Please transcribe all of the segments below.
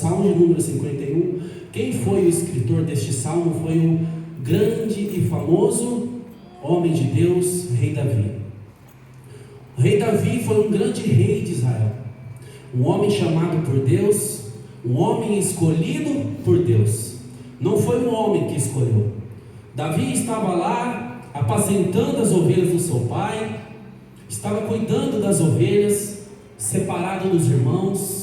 Salmo de número 51. Quem foi o escritor deste salmo? Foi o grande e famoso homem de Deus, rei Davi. O rei Davi foi um grande rei de Israel, um homem chamado por Deus, um homem escolhido por Deus. Não foi um homem que escolheu. Davi estava lá apacentando as ovelhas do seu pai, estava cuidando das ovelhas, separado dos irmãos.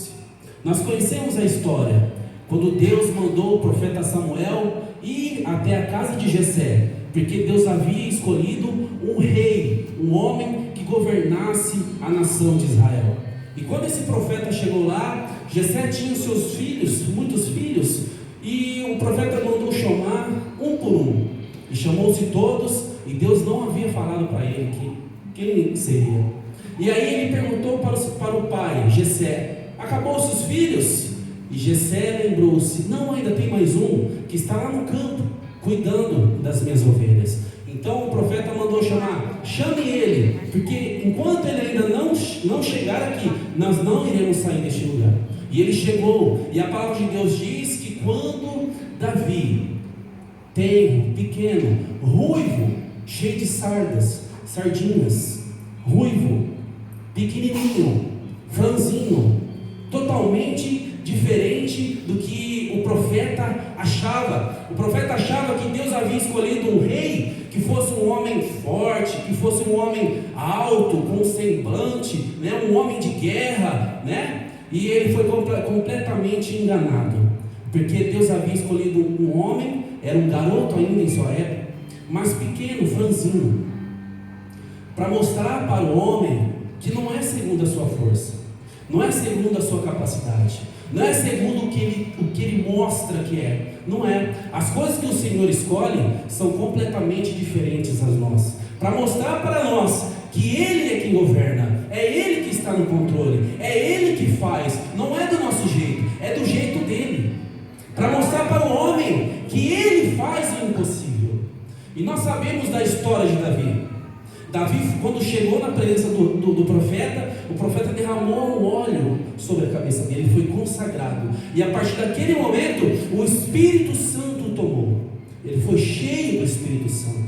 Nós conhecemos a história, quando Deus mandou o profeta Samuel ir até a casa de Jessé, porque Deus havia escolhido um rei, um homem que governasse a nação de Israel. E quando esse profeta chegou lá, Jessé tinha seus filhos, muitos filhos, e o profeta mandou chamar um por um, e chamou-se todos, e Deus não havia falado para ele quem seria. E aí ele perguntou para o pai, Jessé: acabou-se os filhos? E Jessé lembrou-se: não, ainda tem mais um, que está lá no campo, cuidando das minhas ovelhas. Então o profeta mandou chamar: chame ele, porque enquanto ele ainda não chegar aqui, nós não iremos sair deste lugar. E ele chegou, e a palavra de Deus diz que quando Davi, tenro, pequeno, ruivo, cheio de sardinhas, ruivo, pequenininho, franzinho, totalmente diferente do que o profeta achava. O profeta achava que Deus havia escolhido um rei que fosse um homem forte, que fosse um homem alto, com semblante, né? Um homem de guerra, né? E ele foi completamente enganado, porque Deus havia escolhido um homem, era um garoto ainda em sua época, mas pequeno, franzinho, para mostrar para o homem que não é segundo a sua força, não é segundo a sua capacidade, não é segundo o que ele mostra que é. Não é. As coisas que o Senhor escolhe são completamente diferentes das nossas, para mostrar para nós que Ele é quem governa, é Ele que está no controle, é Ele que faz, não é do nosso jeito, é do jeito dele, para mostrar para o homem que Ele faz o impossível. E nós sabemos da história de Davi. Davi, quando chegou na presença do profeta, o profeta derramou um óleo sobre a cabeça dele, ele foi consagrado, e a partir daquele momento o Espírito Santo o tomou, ele foi cheio do Espírito Santo.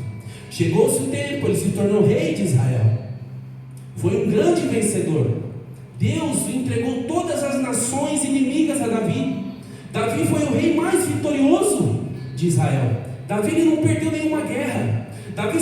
Chegou-se o tempo, ele se tornou rei de Israel, foi um grande vencedor. Deus entregou todas as nações inimigas a Davi. Davi foi o rei mais vitorioso de Israel. Davi ele não perdeu nenhuma guerra. Davi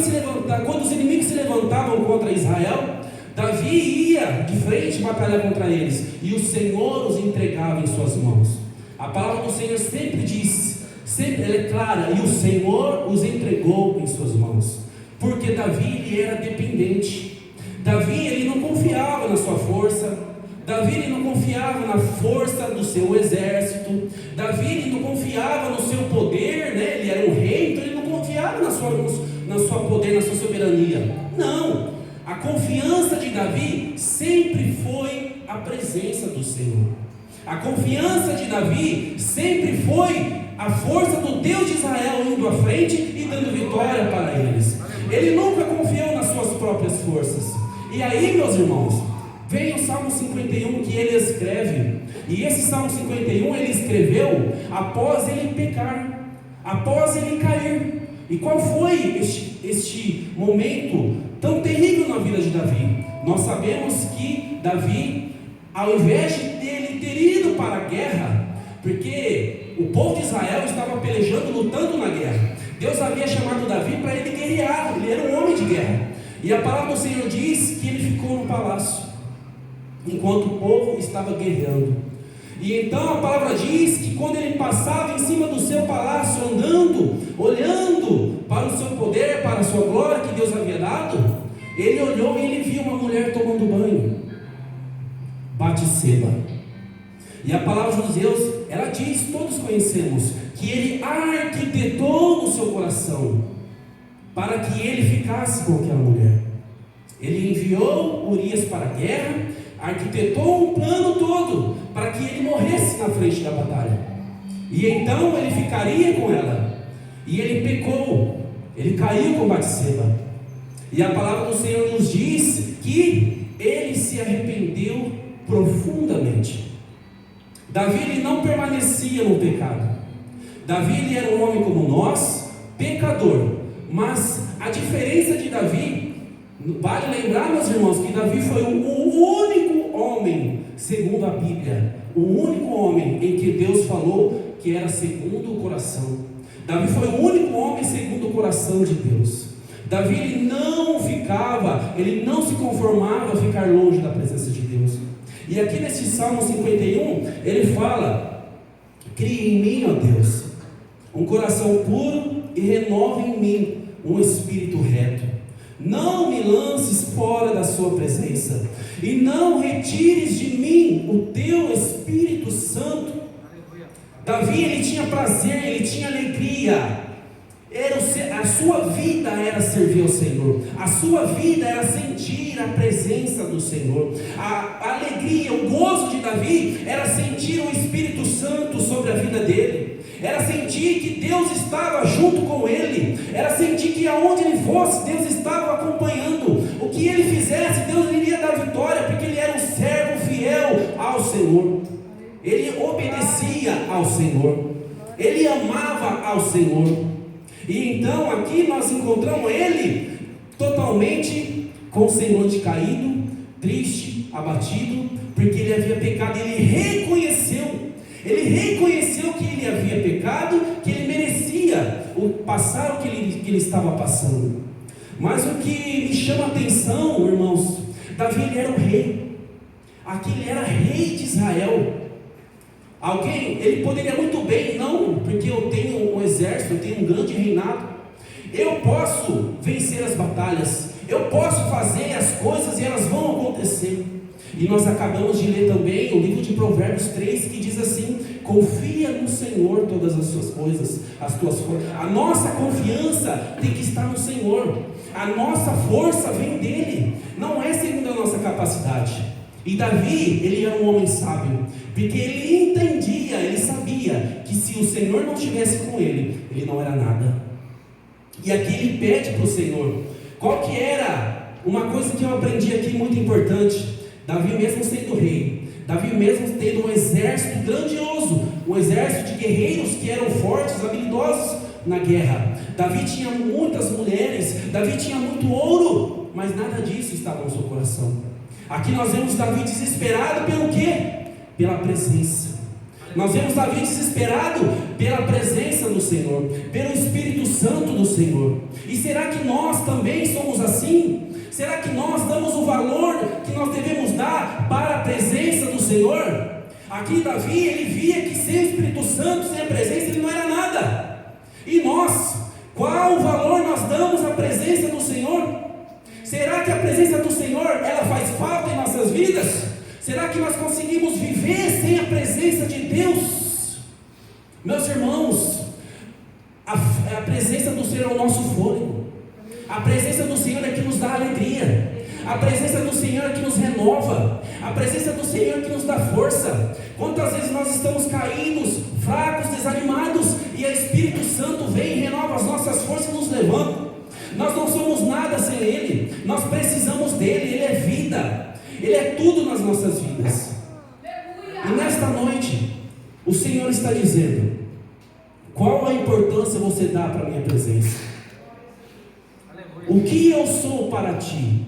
quando os inimigos se levantavam contra Israel, Davi ia de frente batalhar contra eles, e o Senhor os entregava em suas mãos. A palavra do Senhor sempre diz, sempre ela é clara: e o Senhor os entregou em suas mãos, porque Davi ele era dependente. Davi ele não confiava na sua força, Davi ele não confiava na força do seu exército, Davi ele não confiava no seu poder, né? Ele era um rei, então ele não confiava na sua poder, na sua soberania. Não, a confiança de Davi sempre foi a presença do Senhor. A confiança de Davi sempre foi a força do Deus de Israel indo à frente e dando vitória para eles. Ele nunca confiou nas suas próprias forças. E aí, meus irmãos, vem o Salmo 51 que ele escreve, e esse Salmo 51 ele escreveu após ele pecar, após ele cair. E qual foi este momento tão terrível na vida de Davi? Nós sabemos que Davi, ao invés dele ter ido para a guerra, porque o povo de Israel estava pelejando, lutando na guerra, Deus havia chamado Davi para ele guerrear, ele era um homem de guerra. E a palavra do Senhor diz que ele ficou no palácio, enquanto o povo estava guerreando. E então a palavra diz que quando ele passava em cima do seu palácio, andando, olhando para o seu poder, para a sua glória que Deus havia dado, ele olhou e ele viu uma mulher tomando banho, Batseba. E a palavra de Deus, ela diz, todos conhecemos, que ele arquitetou no seu coração para que ele ficasse com aquela mulher. Ele enviou Urias para a guerra, arquitetou um plano todo para que ele morresse na frente da batalha, e então ele ficaria com ela. E ele pecou, ele caiu com Batseba, e a palavra do Senhor nos diz que ele se arrependeu profundamente. Davi ele não permanecia no pecado. Davi ele era um homem como nós, pecador. Mas a diferença de Davi, vale lembrar, meus irmãos, que Davi foi o único homem, segundo a Bíblia, o único homem em que Deus falou que era segundo o coração. Davi foi o único homem segundo o coração de Deus. Davi ele não se conformava a ficar longe da presença de Deus. E aqui nesse Salmo 51, ele fala: cria em mim, ó Deus, um coração puro e renova em mim um espírito reto. Não me lances fora da sua presença, e não retires de mim o teu Espírito Santo. Davi ele tinha prazer, ele tinha alegria. A sua vida era servir ao Senhor, a sua vida era sentir a presença do Senhor. A alegria, o gozo de Davi era sentir o Espírito Santo sobre a vida dele, era sentir que Deus estava junto com ele, era sentir que aonde ele fosse, Deus estava acompanhando. O que ele fizesse, Deus iria dar vitória, porque ele era um servo fiel ao Senhor. Ele obedecia ao Senhor, ele amava ao Senhor. E então aqui nós encontramos ele totalmente com o semblante caído, triste, abatido, porque ele havia pecado. Ele reconheceu que ele havia pecado, que ele merecia passar o que ele estava passando. Mas o que me chama a atenção, irmãos, Davi ele era o rei. Aqui ele era rei de Israel. Ele poderia muito bem, não, porque eu tenho um exército, eu tenho um grande reinado, eu posso vencer as batalhas, eu posso fazer as coisas e elas vão acontecer. E nós acabamos de ler também o livro de Provérbios 3, que diz assim: confia no Senhor todas as suas coisas, as tuas forças. A nossa confiança tem que estar no Senhor, a nossa força vem dele, não é segundo a nossa capacidade. E Davi, ele era um homem sábio, porque ele entendia, ele sabia que se o Senhor não estivesse com ele, ele não era nada. E aqui ele pede para o Senhor. Qual que era uma coisa que eu aprendi aqui muito importante? Davi mesmo sendo rei, Davi mesmo tendo um exército grandioso, um exército de guerreiros que eram fortes, habilidosos na guerra. Davi tinha muitas mulheres, Davi tinha muito ouro, mas nada disso estava no seu coração. Aqui nós vemos Davi desesperado pelo quê? Pela presença. Nós vemos Davi desesperado pela presença do Senhor, pelo Espírito Santo do Senhor. E será que nós também somos assim? Será que nós damos o valor que nós devemos dar para a presença do Senhor? Aqui Davi, ele via que sem o Espírito Santo, sem a presença, ele não era nada. E nós, qual o valor nós damos à presença do Senhor? Será que a presença do Senhor, ela faz falta em nossas vidas? Será que nós conseguimos viver sem a presença de Deus? Meus irmãos, a presença do Senhor é o nosso fôlego. A presença do Senhor é que nos dá alegria. A presença do Senhor é que nos renova. A presença do Senhor é que nos dá força. Quantas vezes nós estamos caídos, fracos, desanimados, e o Espírito Santo vem e renova as nossas forças e nos levanta. Nós não somos nada sem Ele, nós precisamos dEle, Ele é vida, Ele é tudo nas nossas vidas. E nesta noite, o Senhor está dizendo: qual a importância você dá para a minha presença? O que eu sou para ti?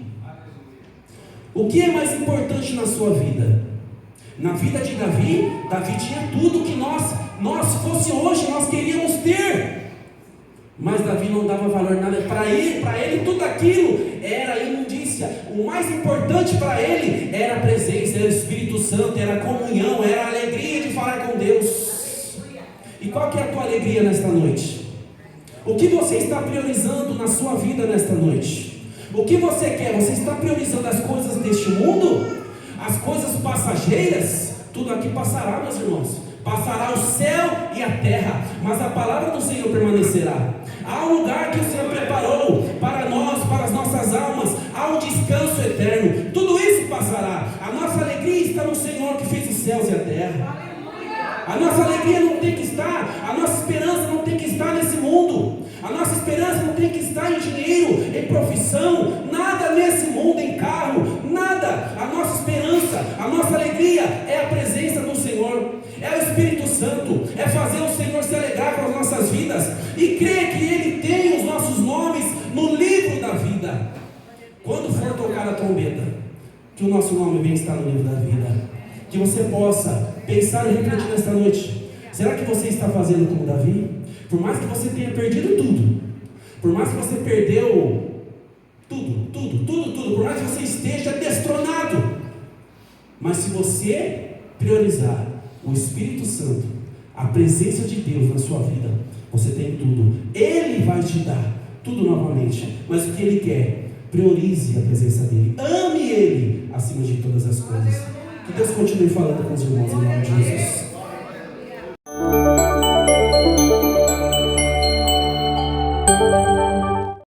O que é mais importante na sua vida? Na vida de Davi, Davi tinha tudo que nós fosse hoje, nós queríamos ter. Mas Davi não dava valor nada para ele tudo aquilo era imundícia. O mais importante para ele era a presença, era o Espírito Santo, era a comunhão, era a alegria de falar com Deus. E qual que é a tua alegria nesta noite? O que você está priorizando na sua vida nesta noite? O que você quer? Você está priorizando as coisas deste mundo? As coisas passageiras? Tudo aqui passará, meus irmãos. Passará o céu e a terra, mas a palavra do Senhor permanecerá. Há um lugar que o Senhor preparou para nós, para as nossas almas. Há um descanso eterno. Tudo isso passará. A nossa alegria está no Senhor que fez os céus e a terra. A nossa alegria não tem que estar, a nossa esperança não tem que estar nesse mundo. A nossa esperança não tem que estar em dinheiro, em profissão, nada nesse mundo, em carro, nada. A nossa esperança, a nossa alegria é a presença do Senhor. e crê que Ele tem os nossos nomes no livro da vida. Quando for tocar a trombeta, que o nosso nome venha estar no livro da vida. Que você possa pensar e refletir nesta noite. Será que você está fazendo como Davi? Por mais que você tenha perdido tudo, por mais que você perdeu tudo, por mais que você esteja destronado, mas se você priorizar o Espírito Santo, a presença de Deus na sua vida, você tem tudo. Ele vai te dar tudo novamente. Mas o que Ele quer? Priorize a presença dEle. Ame Ele acima de todas as coisas. Que Deus continue falando com os irmãos em nome de Jesus.